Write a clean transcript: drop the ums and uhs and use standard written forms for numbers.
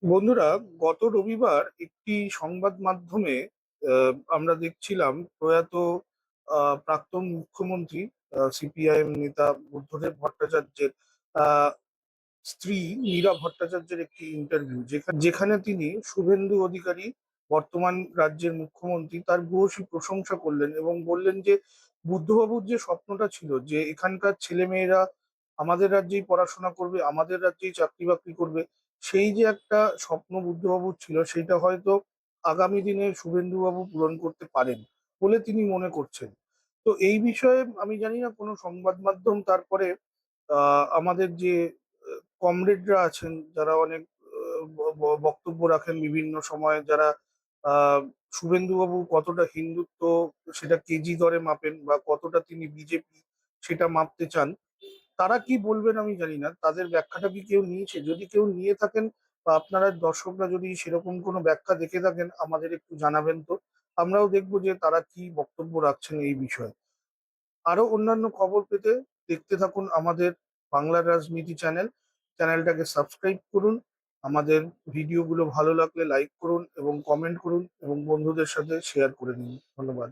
বন্ধুরা, গত রবিবার একটি সংবাদ মাধ্যমে আমরা দেখছিলাম প্রয়াত প্রাক্তন মুখ্যমন্ত্রী সিপিআইএম নেতা বুদ্ধদেব ভট্টাচার্যের আহ, স্ত্রী মীরা ভট্টাচার্যের একটি ইন্টারভিউ, যেখানে তিনি শুভেন্দু অধিকারী, বর্তমান রাজ্যের মুখ্যমন্ত্রী, তার ভূয়সী প্রশংসা করলেন এবং বললেন যে বুদ্ধবাবুর যে স্বপ্নটা ছিল যে এখানকার ছেলেমেয়েরা আমাদের রাজ্যেই পড়াশোনা করবে, আমাদের রাজ্যেই চাকরি বাকরি করবে, সেই যে একটা স্বপ্ন বুদ্ধবাবুর ছিল সেটা হয়তো আগামী দিনে শুভেন্দুবাবু পূরণ করতে পারেন বলে তিনি মনে করছেন। তো এই বিষয়ে আমি জানি না কোনো সংবাদ মাধ্যম তারপরে আমাদের যে কমরেডরা আছেন যারা অনেক বক্তব্য রাখেন বিভিন্ন সময়ে, যারা আহ শুভেন্দুবাবু কতটা হিন্দুত্ব সেটা কেজি দরে মাপেন বা কতটা তিনি বিজেপি সেটা মাপতে চান, তারা কি বলবেন আমি জানি না। তাদের ব্যাখ্যাটা কি কেউ নিয়েছে? যদি কেউ নিয়ে থাকেন বা আপনারা দর্শকরা যদি সেরকম কোনো ব্যাখ্যা দেখে থাকেন আমাদের একটু জানাবেন, তো আমরাও দেখবো যে তারা কি বক্তব্য রাখছেন এই বিষয়ে। আরো অন্যান্য খবর পেতে দেখতে থাকুন আমাদের বাংলার রাজনীতি চ্যানেলটাকে সাবস্ক্রাইব করুন। আমাদের ভিডিওগুলো ভালো লাগলে লাইক করুন এবং কমেন্ট করুন এবং বন্ধুদের সাথে শেয়ার করে নিন। ধন্যবাদ।